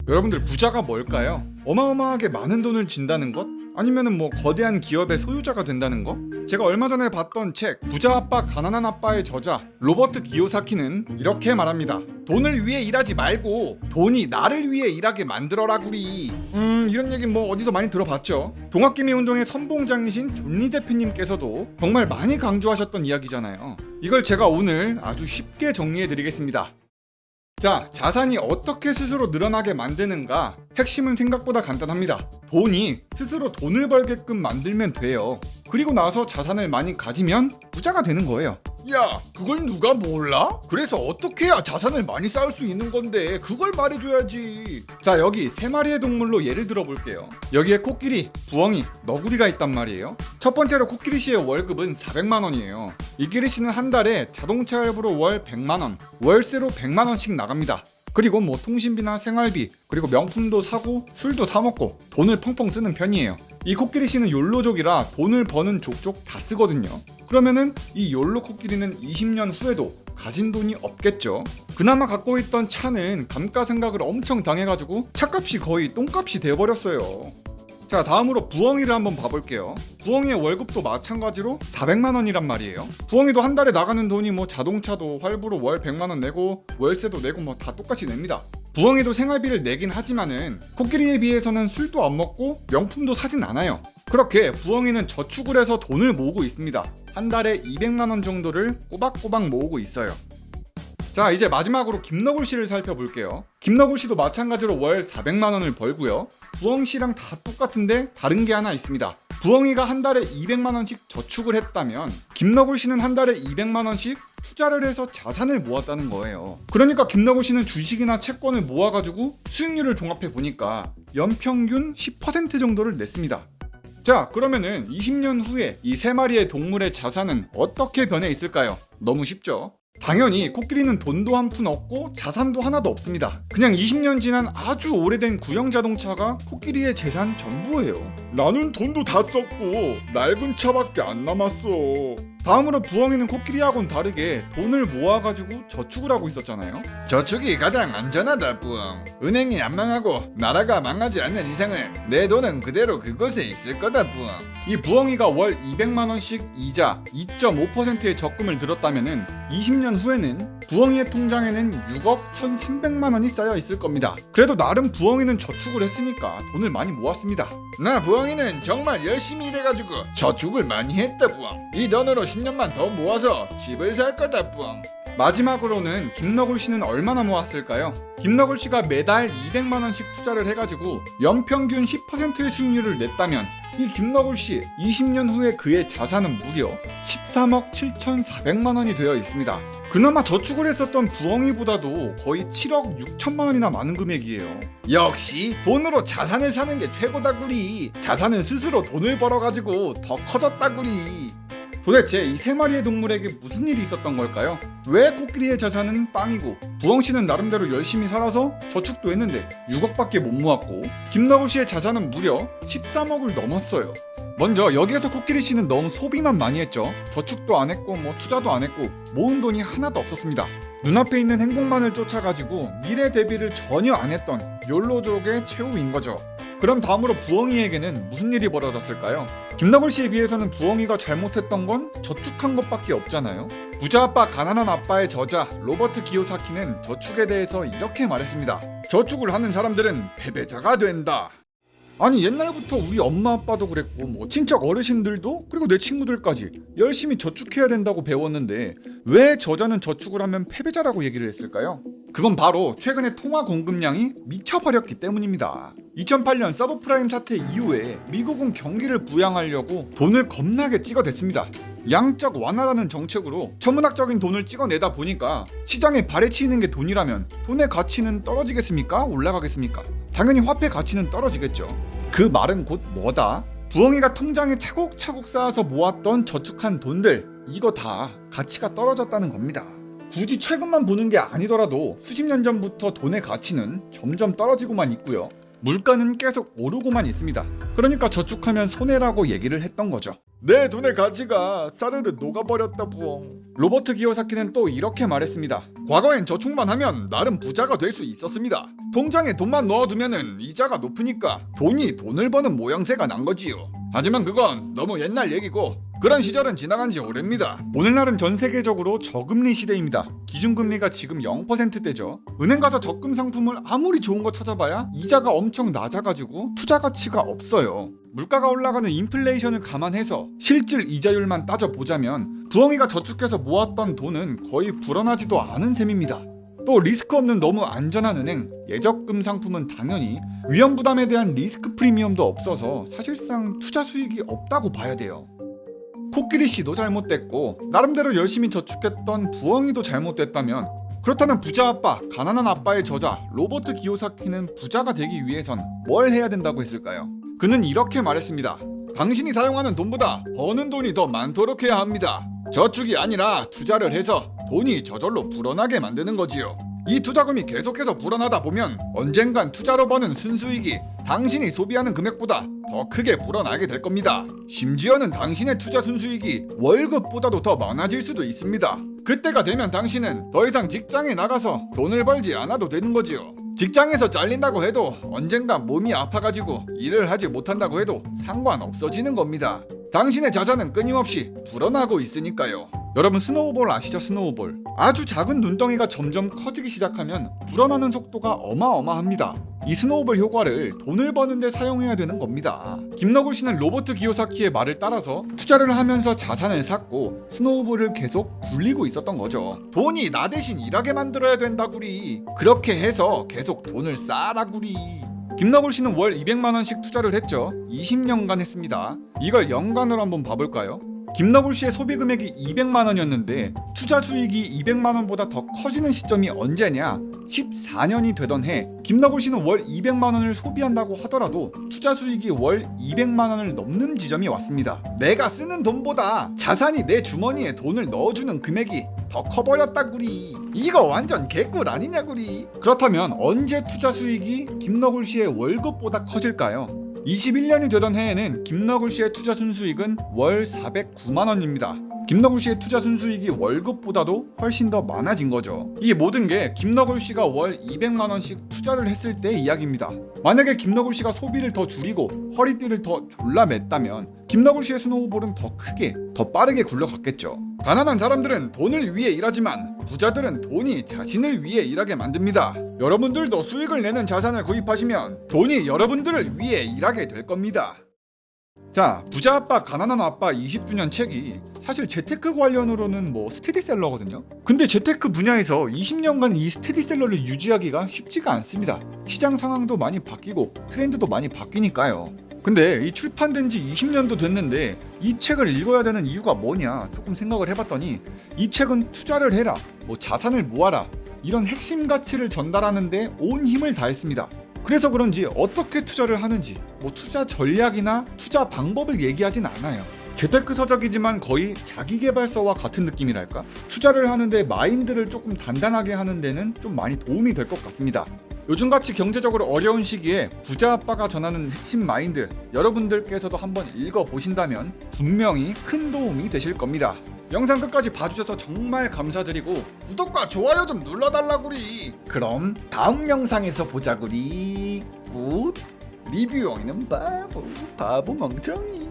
여러분들 부자가 뭘까요? 어마어마하게 많은 돈을 진다는 것? 아니면은 뭐 거대한 기업의 소유자가 된다는 거? 제가 얼마 전에 봤던 책 부자 아빠 가난한 아빠의 저자 로버트 기요사키는 이렇게 말합니다. 돈을 위해 일하지 말고 돈이 나를 위해 일하게 만들어라구리. 이런 얘기 뭐 어디서 많이 들어봤죠. 동학개미 운동의 선봉장이신 존리 대표님께서도 정말 많이 강조하셨던 이야기잖아요. 이걸 제가 오늘 아주 쉽게 정리해드리겠습니다. 자, 자산이 어떻게 스스로 늘어나게 만드는가? 핵심은 생각보다 간단합니다. 돈이 스스로 돈을 벌게끔 만들면 돼요. 그리고 나서 자산을 많이 가지면 부자가 되는 거예요. 야, 그걸 누가 몰라? 그래서 어떻게 해야 자산을 많이 쌓을 수 있는 건데 그걸 말해줘야지. 자, 여기 세 마리의 동물로 예를 들어 볼게요. 여기에 코끼리, 부엉이, 너구리가 있단 말이에요. 첫 번째로 코끼리 씨의 월급은 400만 원이에요. 이끼리 씨는 한 달에 자동차 할부로 월 100만 원, 월세로 100만 원씩 나갑니다. 그리고 뭐 통신비나 생활비, 그리고 명품도 사고 술도 사 먹고 돈을 펑펑 쓰는 편이에요. 이 코끼리 씨는 욜로족이라 돈을 버는 족족 다 쓰거든요. 그러면은 이 욜로 코끼리는 20년 후에도 가진 돈이 없겠죠. 그나마 갖고 있던 차는 감가상각을 엄청 당해가지고 차값이 거의 똥값이 돼버렸어요. 자, 다음으로 부엉이를 한번 봐볼게요. 부엉이의 월급도 마찬가지로 400만 원이란 말이에요. 부엉이도 한 달에 나가는 돈이 뭐 자동차도 할부로 월 100만 원 내고 월세도 내고 뭐 다 똑같이 냅니다. 부엉이도 생활비를 내긴 하지만은 코끼리에 비해서는 술도 안 먹고 명품도 사진 않아요. 그렇게 부엉이는 저축을 해서 돈을 모으고 있습니다. 한 달에 200만 원 정도를 꼬박꼬박 모으고 있어요. 자, 이제 마지막으로 김너굴 씨를 살펴볼게요. 김너굴 씨도 마찬가지로 월 400만 원을 벌고요. 부엉이 씨랑 다 똑같은데 다른 게 하나 있습니다. 부엉이가 한 달에 200만 원씩 저축을 했다면 김너굴 씨는 한 달에 200만 원씩 투자를 해서 자산을 모았다는 거예요. 그러니까 김너굴 씨는 주식이나 채권을 모아가지고 수익률을 종합해 보니까 연평균 10% 정도를 냈습니다. 자, 그러면은 20년 후에 이 세 마리의 동물의 자산은 어떻게 변해 있을까요? 너무 쉽죠? 당연히 코끼리는 돈도 한 푼 없고 자산도 하나도 없습니다. 그냥 20년 지난 아주 오래된 구형 자동차가 코끼리의 재산 전부예요. 나는 돈도 다 썼고 낡은 차밖에 안 남았어. 다음으로 부엉이는 코끼리하고는 다르게 돈을 모아가지고 저축을 하고 있었잖아요. 저축이 가장 안전하다, 부엉. 은행이 안 망하고 나라가 망하지 않는 이상은 내 돈은 그대로 그곳에 있을 거다, 부엉. 이 부엉이가 월 200만 원씩 이자 2.5%의 적금을 들었다면은 20년 후에는 부엉이의 통장에는 6억 1,300만 원이 쌓여 있을 겁니다. 그래도 나름 부엉이는 저축을 했으니까 돈을 많이 모았습니다. 나 부엉이는 정말 열심히 일해가지고 저축을 많이 했다, 부엉. 이 돈으로 10년만 더 모아서 집을 살 거다, 부엉. 마지막으로는 김너굴 씨는 얼마나 모았을까요? 김너굴 씨가 매달 200만 원씩 투자를 해가지고 연평균 10%의 수익률을 냈다면 이 김너굴 씨 20년 후에 그의 자산은 무려 13억 7,400만 원이 되어 있습니다. 그나마 저축을 했었던 부엉이보다도 거의 7억 6천만 원이나 많은 금액이에요. 역시 돈으로 자산을 사는 게 최고다구리. 자산은 스스로 돈을 벌어가지고 더 커졌다구리. 도대체 이 세 마리의 동물에게 무슨 일이 있었던 걸까요? 왜 코끼리의 자산은 빵이고 부엉 씨는 나름대로 열심히 살아서 저축도 했는데 6억밖에 못 모았고 김너굴 씨의 자산은 무려 13억을 넘었어요. 먼저 여기에서 코끼리 씨는 너무 소비만 많이 했죠. 저축도 안 했고 뭐 투자도 안 했고 모은 돈이 하나도 없었습니다. 눈앞에 있는 행복만을 쫓아가지고 미래 대비를 전혀 안 했던 욜로족의 최후인 거죠. 그럼 다음으로 부엉이에게는 무슨 일이 벌어졌을까요? 김너굴 씨에 비해서는 부엉이가 잘못했던 건 저축한 것밖에 없잖아요. 부자 아빠 가난한 아빠의 저자 로버트 기요사키는 저축에 대해서 이렇게 말했습니다. 저축을 하는 사람들은 패배자가 된다. 아니, 옛날부터 우리 엄마 아빠도 그랬고 뭐 친척 어르신들도 그리고 내 친구들까지 열심히 저축해야 된다고 배웠는데 왜 저자는 저축을 하면 패배자라고 얘기를 했을까요? 그건 바로 최근에 통화 공급량이 미쳐버렸기 때문입니다. 2008년 서브프라임 사태 이후에 미국은 경기를 부양하려고 돈을 겁나게 찍어댔습니다. 양적 완화라는 정책으로 천문학적인 돈을 찍어내다 보니까 시장에 발에 치이는 게 돈이라면 돈의 가치는 떨어지겠습니까? 올라가겠습니까? 당연히 화폐 가치는 떨어지겠죠. 그 말은 곧 뭐다? 부엉이가 통장에 차곡차곡 쌓아서 모았던 저축한 돈들, 이거 다 가치가 떨어졌다는 겁니다. 굳이 최근만 보는 게 아니더라도 수십 년 전부터 돈의 가치는 점점 떨어지고만 있고요. 물가는 계속 오르고만 있습니다. 그러니까 저축하면 손해라고 얘기를 했던 거죠. 내 돈의 가치가 싸르르 녹아버렸다 부엉. 로버트 기요사키는 또 이렇게 말했습니다. 과거엔 저축만 하면 나름 부자가 될 수 있었습니다. 통장에 돈만 넣어두면은 이자가 높으니까 돈이 돈을 버는 모양새가 난 거지요. 하지만 그건 너무 옛날 얘기고 그런 시절은 지나간 지 오래입니다. 오늘날은 전 세계적으로 저금리 시대입니다. 기준금리가 지금 0%대죠. 은행 가서 적금 상품을 아무리 좋은 거 찾아봐야 이자가 엄청 낮아가지고 투자 가치가 없어요. 물가가 올라가는 인플레이션을 감안해서 실질 이자율만 따져보자면 부엉이가 저축해서 모았던 돈은 거의 불어나지도 않은 셈입니다. 또 리스크 없는 너무 안전한 은행, 예적금 상품은 당연히 위험 부담에 대한 리스크 프리미엄도 없어서 사실상 투자 수익이 없다고 봐야 돼요. 코끼리 씨도 잘못됐고 나름대로 열심히 저축했던 부엉이도 잘못됐다면 그렇다면 부자 아빠, 가난한 아빠의 저자 로버트 기요사키는 부자가 되기 위해선 뭘 해야 된다고 했을까요? 그는 이렇게 말했습니다. 당신이 사용하는 돈보다 버는 돈이 더 많도록 해야 합니다. 저축이 아니라 투자를 해서 돈이 저절로 불어나게 만드는 거지요. 이 투자금이 계속해서 불어나다 보면 언젠간 투자로 버는 순수익이 당신이 소비하는 금액보다 더 크게 불어나게 될 겁니다. 심지어는 당신의 투자 순수익이 월급보다도 더 많아질 수도 있습니다. 그때가 되면 당신은 더 이상 직장에 나가서 돈을 벌지 않아도 되는 거지요. 직장에서 잘린다고 해도 언젠가 몸이 아파가지고 일을 하지 못한다고 해도 상관없어지는 겁니다. 당신의 자산은 끊임없이 불어나고 있으니까요. 여러분 스노우볼 아시죠? 스노우볼. 아주 작은 눈덩이가 점점 커지기 시작하면 불어나는 속도가 어마어마합니다. 이 스노우볼 효과를 돈을 버는 데 사용해야 되는 겁니다. 김너굴 씨는 로버트 기요사키의 말을 따라서 투자를 하면서 자산을 샀고 스노우볼을 계속 굴리고 있었던 거죠. 돈이 나 대신 일하게 만들어야 된다구리. 그렇게 해서 계속 돈을 쌓아라구리. 김너굴 씨는 월 200만 원씩 투자를 했죠. 20년간 했습니다. 이걸 연간으로 한번 봐볼까요? 김너굴 씨의 소비 금액이 200만 원이었는데 투자 수익이 200만 원보다 더 커지는 시점이 언제냐? 14년이 되던 해 김너굴 씨는 월 200만 원을 소비한다고 하더라도 투자 수익이 월 200만 원을 넘는 지점이 왔습니다. 내가 쓰는 돈보다 자산이 내 주머니에 돈을 넣어주는 금액이 더 커버렸다구리. 이거 완전 개꿀 아니냐구리. 그렇다면 언제 투자 수익이 김너굴 씨의 월급보다 커질까요? 21년이 되던 해에는 김너굴 씨의 투자 순수익은 월 409만 원입니다. 김너굴 씨의 투자 순수익이 월급보다도 훨씬 더 많아진 거죠. 이 모든 게 김너굴 씨가 월 200만 원씩 투자를 했을 때 이야기입니다. 만약에 김너굴 씨가 소비를 더 줄이고 허리띠를 더 졸라 맸다면 김너굴 씨의 스노우볼은 더 크게, 더 빠르게 굴러갔겠죠. 가난한 사람들은 돈을 위해 일하지만 부자들은 돈이 자신을 위해 일하게 만듭니다. 여러분들도 수익을 내는 자산을 구입하시면 돈이 여러분들을 위해 일하게 될 겁니다. 자, 부자 아빠 가난한 아빠 20주년 책이 사실 재테크 관련으로는 스테디셀러거든요. 근데 재테크 분야에서 20년간 이 스테디셀러를 유지하기가 쉽지가 않습니다. 시장 상황도 많이 바뀌고 트렌드도 많이 바뀌니까요. 근데 이 출판된 지 20년도 됐는데 이 책을 읽어야 되는 이유가 뭐냐 조금 생각을 해봤더니 이 책은 투자를 해라, 자산을 모아라 이런 핵심 가치를 전달하는데 온 힘을 다했습니다. 그래서 그런지 어떻게 투자를 하는지 투자 전략이나 투자 방법을 얘기하진 않아요. 재테크 서적이지만 거의 자기계발서와 같은 느낌이랄까? 투자를 하는데 마인드를 조금 단단하게 하는 데는 좀 많이 도움이 될 것 같습니다. 요즘같이 경제적으로 어려운 시기에 부자 아빠가 전하는 핵심 마인드 여러분들께서도 한번 읽어보신다면 분명히 큰 도움이 되실 겁니다. 영상 끝까지 봐주셔서 정말 감사드리고 구독과 좋아요 좀 눌러달라구리. 그럼 다음 영상에서 보자구리. 굿. 리뷰 영이는 바보 멍청이.